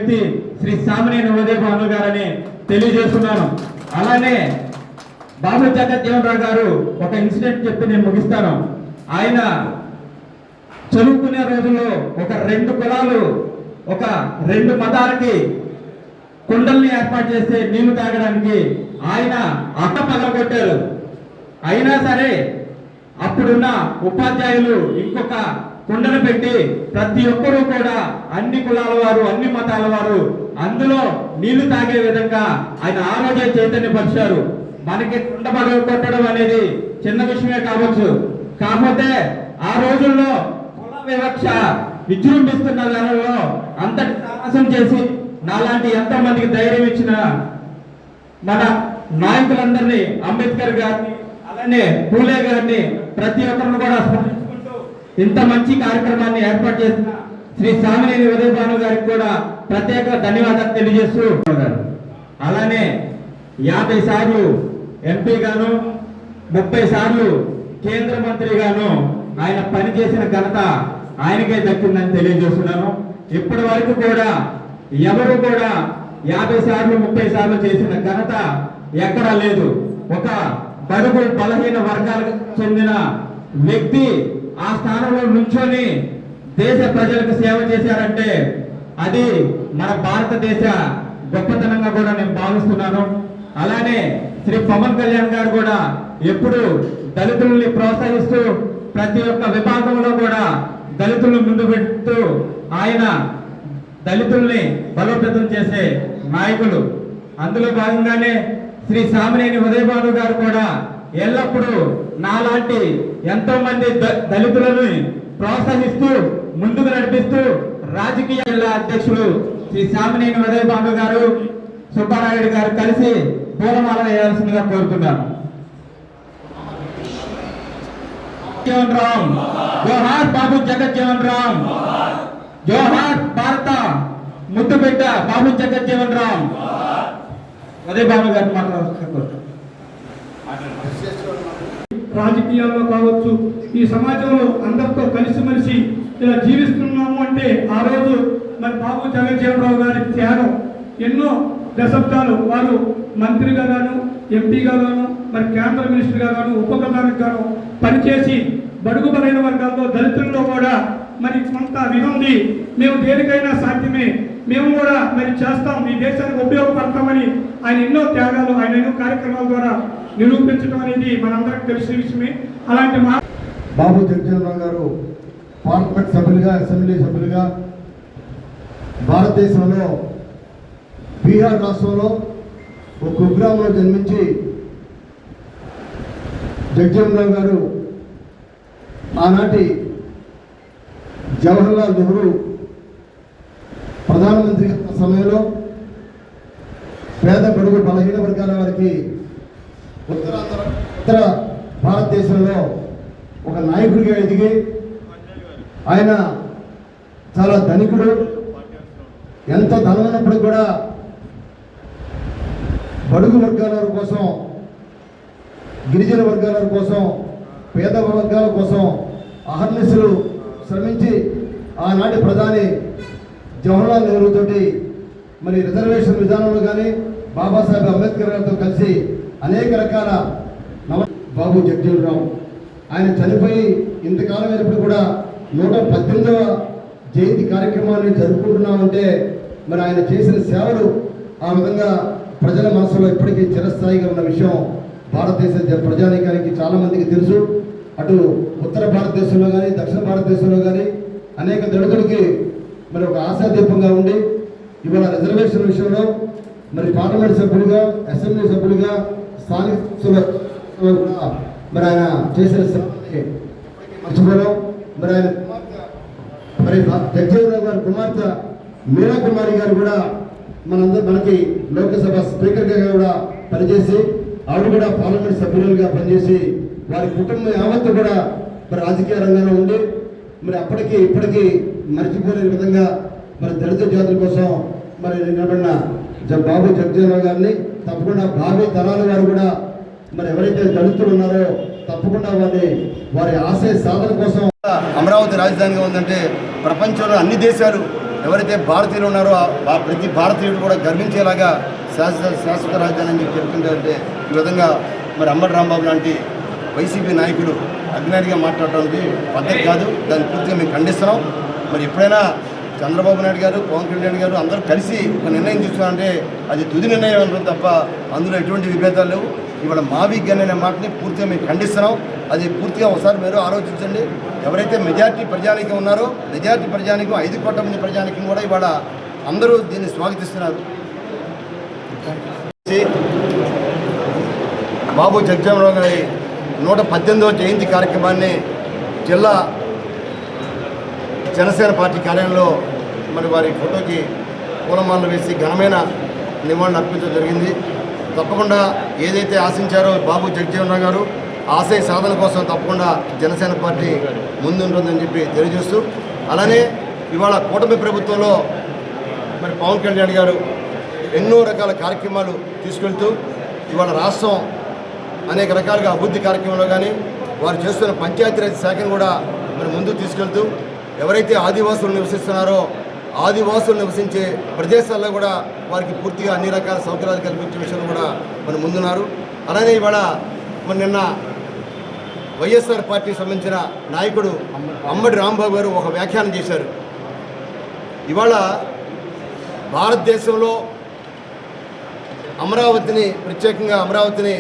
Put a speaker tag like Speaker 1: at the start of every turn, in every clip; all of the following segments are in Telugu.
Speaker 1: వ్యక్తి శ్రీ సామినేని ఉదయ భాను గారని తెలియజేస్తున్నాను. అలానే బాబు జగజ్జీవన్ రావు గారు ఒక ఇన్సిడెంట్ చెప్పి నేను ముగిస్తాను. ఆయన చదువుకునే రోజుల్లో ఒక 2 కులాలు ఒక 2 మతాలకి కుండల్ని ఏర్పాటు చేస్తే నీళ్లు తాగడానికి ఆయన అట్ట పగలగొట్టారు. అయినా సరే అప్పుడున్న ఉపాధ్యాయులు ఇంకొక కుండను పెట్టి ప్రతి ఒక్కరూ కూడా అన్ని కులాల వారు అన్ని మతాల వారు అందులో నీళ్లు తాగే విధంగా ఆయన ఆ రోజే చైతన్యపరిచారు. మనకి కుండ పగలగొట్టడం అనేది చిన్న విషయమే కావచ్చు, కాకపోతే ఆ రోజుల్లో కుల వివక్ష విజృంభిస్తున్న దానిలో అంతటి సాహసం చేసి నాలాంటి ఎంతమందికి ధైర్యం ఇచ్చిన మన నాయకులందరినీ, అంబేద్కర్ గారిని అలానే పూలే గారిని ప్రతి ఒక్కరిని కూడా స్మరించుకుంటూ ఇంత మంచి కార్యక్రమాన్ని ఏర్పాటు చేసిన శ్రీ సామినేని ఉదయ భాను గారికి కూడా ప్రత్యేక ధన్యవాదాలు తెలియజేస్తూ అలానే 50 సార్లు ఎంపీగాను 30 సార్లు కేంద్ర మంత్రిగాను ఆయన పనిచేసిన ఘనత ఆయనకే దక్కిందని తెలియజేస్తున్నాను. ఇప్పటి వరకు కూడా ఎవరు కూడా 50 సార్లు 30 సార్లు చేసిన ఘనత ఎక్కడా లేదు. ఒక బడుగు బలహీన వర్గాలకు చెందిన వ్యక్తి ఆ స్థానంలో నుంచొని దేశ ప్రజలకు సేవ చేశారంటే అది మన భారతదేశ గొప్పతనంగా కూడా నేను భావిస్తున్నాను. అలానే శ్రీ పవన్ కళ్యాణ్ గారు కూడా ఎప్పుడు దళితుల్ని ప్రోత్సహిస్తూ ప్రతి ఒక్క విభాగంలో కూడా దళితులను ముందు పెడుతూ ఆయన దళితుల్ని బలోపేతం చేసే నాయకులు. అందులో భాగంగానే శ్రీ సామినేని ఉదయ భాను గారు కూడా ఎల్లప్పుడూ నాలాంటి ఎంతో మంది దళితులను ప్రోత్సహిస్తూ ముందుకు నడిపిస్తూ రాజకీయ జిల్లా అధ్యక్షులు శ్రీ సామినేని ఉదయ భాను గారు సుబ్బారాయుడు గారు కలిసి పూలమాల వేయాల్సిందిగా కోరుతున్నాను. రామ్ జోహార్ బాబు జగజ్జీవన్ రామ్, జోహార్ భారత ముద్దుబిడ్డ బాబు జగజ్జీవన్ రామ్. ఉదయ భాను గారు మాట్లాడుతున్నారు.
Speaker 2: రాజకీయాల్లో కావచ్చు, ఈ సమాజంలో అందరితో కలిసిమెలిసి ఇలా జీవిస్తున్నాము అంటే ఆ రోజు మరి బాబు జగజ్జీవన్ రావు గారి త్యాగం. ఎన్నో దశాబ్దాలు వారు మంత్రిగా గాను, ఎంపీగా గాను, మరి కేంద్ర మినిస్టర్గా గాను, ఉప ప్రధానికి గాను పనిచేసి బడుగు బలైన వర్గాల్లో దళితుల్లో కూడా మరి కొంత వినుంది, మేము దేనికైనా సాధ్యమే, మేము కూడా మరి చేస్తాం, ఈ దేశానికి ఉపయోగపడతామని ఆయన ఎన్నో త్యాగాలు, ఆయన ఎన్నో కార్యక్రమాల ద్వారా నిరూపించడం అనేది మనందరికి తెలిసిన విషయమే. అలాంటి
Speaker 3: బాబు జగజ్జీవన్ రావు గారు పార్లమెంట్ సభ్యులుగా, అసెంబ్లీ సభ్యులుగా భారతదేశంలో బీహార్ రాష్ట్రంలో ఒక కుగ్రామంలో జన్మించి జగజ్జీవన్ రావు గారు ఆనాటి జవహర్లాల్ నెహ్రూ ప్రధానమంత్రి సమయంలో పేద బడుగు బలహీన వర్గాల వారికి ఉత్తర భారతదేశంలో ఒక నాయకుడిగా ఎదిగి ఆయన చాలా ధనికుడు. ఎంత ధనం ఉన్నప్పుడు కూడా బడుగు వర్గాల కోసం, గిరిజన వర్గాల కోసం, పేద వర్గాల కోసం అహర్నిశలు శ్రమించి ఆనాటి ప్రధాని జవహర్లాల్ నెహ్రూ తోటి మరి రిజర్వేషన్ విధానంలో కానీ బాబాసాహెబ్ అంబేద్కర్ గారితో కలిసి అనేక రకాల బాబు జగజ్జీవన్ రావు ఆయన చనిపోయి ఇంతకాలం అయినప్పుడు కూడా 118వ జయంతి కార్యక్రమాన్ని జరుపుకుంటున్నామంటే మరి ఆయన చేసిన సేవలు ఆ విధంగా ప్రజల మనసులో ఇప్పటికీ చిరస్థాయిగా ఉన్న విషయం భారతదేశ ప్రజానీకానికి చాలామందికి తెలుసు. అటు ఉత్తర భారతదేశంలో కానీ, దక్షిణ భారతదేశంలో కానీ అనేక దళితులకి మరి ఒక ఆశాదీపంగా ఉండి ఇవాళ రిజర్వేషన్ విషయంలో మరి పార్లమెంట్ సభ్యులుగా, అసెంబ్లీ సభ్యులుగా, స్థానిక మరి ఆయన చేసిన సేవని మర్చిపోవడం. మరి ఆయన మరి జగజ్జీవన్ రావు గారి కుమార్తె మీరా కుమారి గారు కూడా మనకి లోక్సభ స్పీకర్గా కూడా పనిచేసి ఆవిడ కూడా పార్లమెంట్ సభ్యులుగా పనిచేసి వారి కుటుంబం యావత్తు కూడా మరి రాజకీయ రంగంలో ఉండి మరి అప్పటికి ఇప్పటికీ మర్చిపోలేని విధంగా మరి దళిత జాతుల కోసం మరి నిలబడిన బాబు జగజ్జీవన్ రావు గారిని తప్పకుండా భావి తరాల వారు కూడా మరి ఎవరైతే దళితులు ఉన్నారో తప్పకుండా వారి ఆశయ సాధన కోసం
Speaker 4: అమరావతి రాజధానిగా ఉందంటే ప్రపంచంలో అన్ని దేశాలు
Speaker 3: ఎవరైతే భారతీయులు ఉన్నారో ప్రతి భారతీయుడు కూడా గర్వించేలాగా శాశ్వత రాజధాని అని చెప్తుంటారంటే ఈ విధంగా మరి అంబటి రాంబాబు లాంటి వైసీపీ నాయకుడు అజ్ఞానిగా మాట్లాడడానికి పద్ధతి కాదు. దాన్ని పూర్తిగా మేము ఖండిస్తున్నాం. మరి ఎప్పుడైనా చంద్రబాబు నాయుడు గారు, పవన్ కళ్యాణ్ గారు అందరూ కలిసి ఒక నిర్ణయం తీసుకున్నారంటే అది తుది నిర్ణయం ఉంటుంది తప్ప అందులో ఎటువంటి విభేదాలు లేవు. ఇవాళ మావి గన్ అనే మాటని పూర్తిగా మేము ఖండిస్తున్నాం. అది పూర్తిగా ఒకసారి మీరు ఆలోచించండి. ఎవరైతే మెజార్టీ ప్రజానీకం ఉన్నారో మెజార్టీ ప్రజానీకం 5 కోట్ల మంది ప్రజానీకం కూడా ఇవాళ అందరూ దీన్ని స్వాగతిస్తున్నారు. బాబు జగజ్జీవన్ గారి 118వ జయంతి కార్యక్రమాన్ని జిల్లా జనసేన పార్టీ కార్యాలయంలో మరి వారి ఫోటోకి పూలమాలలు వేసి ఘనమైన నివాళులు అర్పించడం జరిగింది. తప్పకుండా ఏదైతే ఆశించారో బాబు జగజ్జీవన్ గారు ఆశయ సాధన కోసం తప్పకుండా జనసేన పార్టీ ముందుంటుందని చెప్పి తెలియజేస్తూ, అలానే ఇవాళ కూటమి ప్రభుత్వంలో మరి పవన్ కళ్యాణ్ గారు ఎన్నో రకాల కార్యక్రమాలు తీసుకెళ్తూ ఇవాళ రాష్ట్రం అనేక రకాలుగా అభివృద్ధి కార్యక్రమంలో కానీ వారు చేస్తున్న పంచాయతీరాజ్ శాఖను కూడా మరి ముందుకు తీసుకెళ్తూ ఎవరైతే ఆదివాసులు నివసిస్తున్నారో ఆదివాసులు నివసించే ప్రదేశాల్లో కూడా వారికి పూర్తిగా అన్ని రకాల సౌకర్యాలు కల్పించే విషయంలో కూడా మరి ముందున్నారు. అలానే ఇవాళ మరి నిన్న వైఎస్ఆర్ పార్టీకి సంబంధించిన నాయకుడు అంబటి రాంబాబు గారు ఒక వ్యాఖ్యానం చేశారు. ఇవాళ భారతదేశంలో అమరావతిని ప్రత్యేకంగా అమరావతిని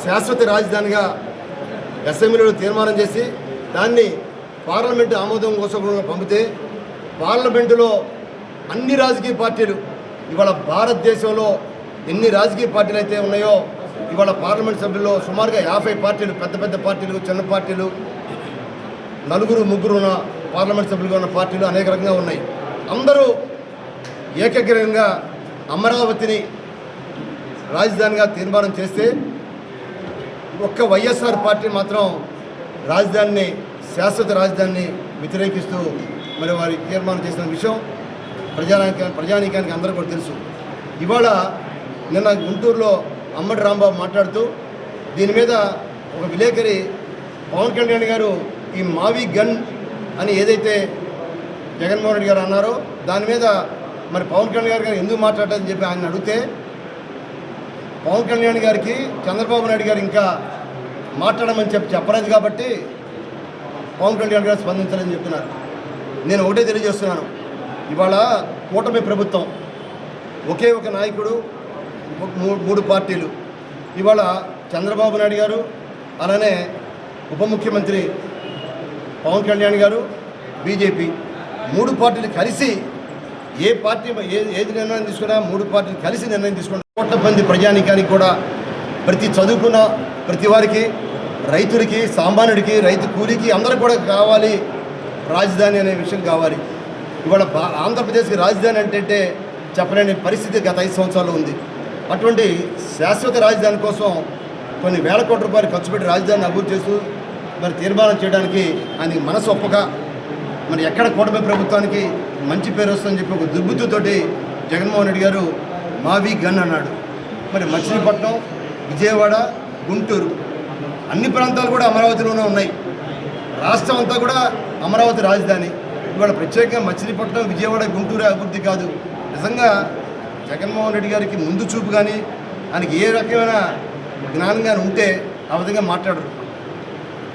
Speaker 3: శాశ్వత రాజధానిగా అసెంబ్లీలో తీర్మానం చేసి దాన్ని పార్లమెంటు ఆమోదం కోసం పంపితే పార్లమెంటులో అన్ని రాజకీయ పార్టీలు ఇవాళ భారతదేశంలో ఎన్ని రాజకీయ పార్టీలు అయితే ఉన్నాయో ఇవాళ పార్లమెంట్ సభ్యుల్లో సుమారుగా 50 పార్టీలు, పెద్ద పెద్ద పార్టీలు, చిన్న పార్టీలు, 4-3 ఉన్న పార్లమెంట్ సభ్యులుగా ఉన్న పార్టీలు అనేక రకంగా ఉన్నాయి. అందరూ ఏకగ్రీవంగా అమరావతిని రాజధానిగా తీర్మానం చేస్తే ఒక్క వైఎస్ఆర్ పార్టీ మాత్రం రాజధానిని శాశ్వత రాజధానిని వ్యతిరేకిస్తూ మరి వారి తీర్మానం చేసిన విషయం ప్రజానీకానికి అందరూ కూడా తెలుసు. ఇవాళ నిన్న గుంటూరులో అంబటి రాంబాబు మాట్లాడుతూ దీని మీద ఒక విలేకరి పవన్ కళ్యాణ్ గారు ఈ మావి గన్ అని ఏదైతే జగన్మోహన్ రెడ్డి గారు అన్నారో దాని మీద మరి పవన్ కళ్యాణ్ గారు ఎందుకు మాట్లాడాలని చెప్పి ఆయన అడిగితే పవన్ కళ్యాణ్ గారికి చంద్రబాబు నాయుడు గారు ఇంకా మాట్లాడమని చెప్పలేదు కాబట్టి పవన్ కళ్యాణ్ గారు స్పందించాలని చెప్తున్నారు. నేను ఒకటే తెలియజేస్తున్నాను, ఇవాళ కూటమి ప్రభుత్వం ఒకే ఒక నాయకుడు, 3 పార్టీలు. ఇవాళ చంద్రబాబు నాయుడు గారు, అలానే ఉప ముఖ్యమంత్రి పవన్ కళ్యాణ్ గారు, బీజేపీ 3 పార్టీలు కలిసి ఏ పార్టీ ఏది నిర్ణయం తీసుకున్నా 3 పార్టీలు కలిసి నిర్ణయం తీసుకున్నా కోట్ల మంది ప్రజానీకానికి కూడా ప్రతి చదువుకున్న ప్రతి వారికి, రైతులకి, సామాన్యుడికి, రైతు కూలీకి అందరికి కూడా కావాలి రాజధాని అనే విషయం కావాలి. ఇవాళ ఆంధ్రప్రదేశ్కి రాజధాని అంటే చెప్పలేని పరిస్థితి గత 5 సంవత్సరాలు ఉంది. అటువంటి శాశ్వత రాజధాని కోసం కొన్ని వేల కోట్ల రూపాయలు ఖర్చు పెట్టి రాజధానిని అభివృద్ధి చేస్తూ మరి తీర్మానం చేయడానికి ఆయనకి మనసు ఒప్పక మరి ఎక్కడ కూటమి ప్రభుత్వానికి మంచి పేరు వస్తుందని చెప్పి ఒక దుర్బుద్ధితోటి జగన్మోహన్ రెడ్డి గారు మావి గన్ అన్నాడు. మరి మచిలీపట్నం, విజయవాడ, గుంటూరు అన్ని ప్రాంతాలు కూడా అమరావతిలోనే ఉన్నాయి. రాష్ట్రం అంతా కూడా అమరావతి రాజధాని. ఇవాళ ప్రత్యేకంగా మచిలీపట్నం, విజయవాడ, గుంటూరు అభివృద్ధి కాదు. నిజంగా జగన్మోహన్ రెడ్డి గారికి ముందు చూపు కానీ ఆయనకి ఏ రకమైన జ్ఞానం కానీ ఉంటే ఆ విధంగా మాట్లాడరు.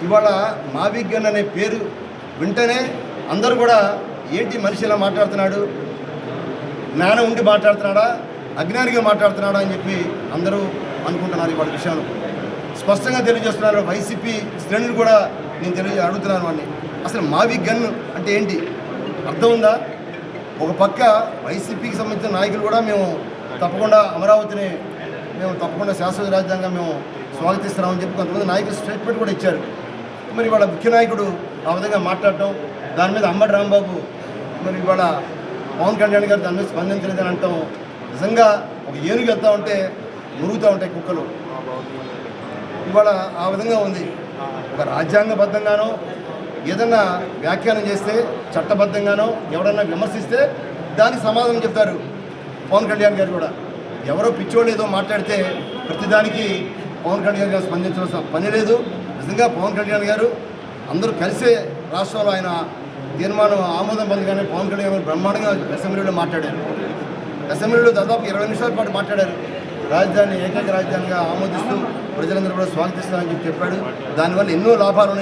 Speaker 3: ఇవాళ మావి గన్ అనే పేరు వింటేనే అందరూ కూడా ఏంటి మనిషి ఇలా మాట్లాడుతున్నాడు, జ్ఞానం ఉండి మాట్లాడుతున్నాడా, అజ్ఞానిగా మాట్లాడుతున్నాడా అని చెప్పి అందరూ అనుకుంటున్నారు. ఇవాళ విషయాలు స్పష్టంగా తెలియజేస్తున్నారు. వైసీపీ శ్రేణులు కూడా నేను అడుగుతున్నాను వాడిని, అసలు మావి గన్ అంటే ఏంటి అర్థం ఉందా? ఒక పక్క వైసీపీకి సంబంధించిన నాయకులు కూడా మేము తప్పకుండా అమరావతిని తప్పకుండా శాశ్వత రాజధానిగా మేము స్వాగతిస్తున్నామని చెప్పి కొంతమంది నాయకులు స్టేట్మెంట్ కూడా ఇచ్చారు. మరి ఇవాళ ముఖ్య నాయకుడు ఆ విధంగా మాట్లాడటం, దాని మీద అంబటి రాంబాబు మరి ఇవాళ పవన్ కళ్యాణ్ గారు దాని మీద స్పందించలేదని అంటాం. నిజంగా ఒక ఏనుగు వెళ్తూ ఉంటే మురుగుతూ ఉంటాయి కుక్కలు. ఇవాళ ఆ విధంగా ఉంది. ఒక రాజ్యాంగబద్ధంగానో ఏదన్నా వ్యాఖ్యానం చేస్తే, చట్టబద్ధంగానో ఎవరన్నా విమర్శిస్తే దానికి సమాధానం చెప్తారు పవన్ కళ్యాణ్ గారు కూడా. ఎవరో పిచ్చోళ్ళు ఏదో మాట్లాడితే ప్రతిదానికి పవన్ కళ్యాణ్ గారు స్పందించాల్సిన పని లేదు. నిజంగా పవన్ కళ్యాణ్ గారు అందరూ కలిసే రాష్ట్రంలో ఆయన తీర్మానం ఆమోదం పొందగానే పవన్ కళ్యాణ్ గారు బ్రహ్మాండంగా అసెంబ్లీలో మాట్లాడారు. అసెంబ్లీలో దాదాపు 20 నిమిషాల పాటు మాట్లాడారు. రాజధాని ఏకైక రాజధానిగా ఆమోదిస్తూ ప్రజలందరూ కూడా స్వాగతిస్తారని చెప్పాడు. దానివల్ల ఎన్నో లాభాలు ఉన్నాయి.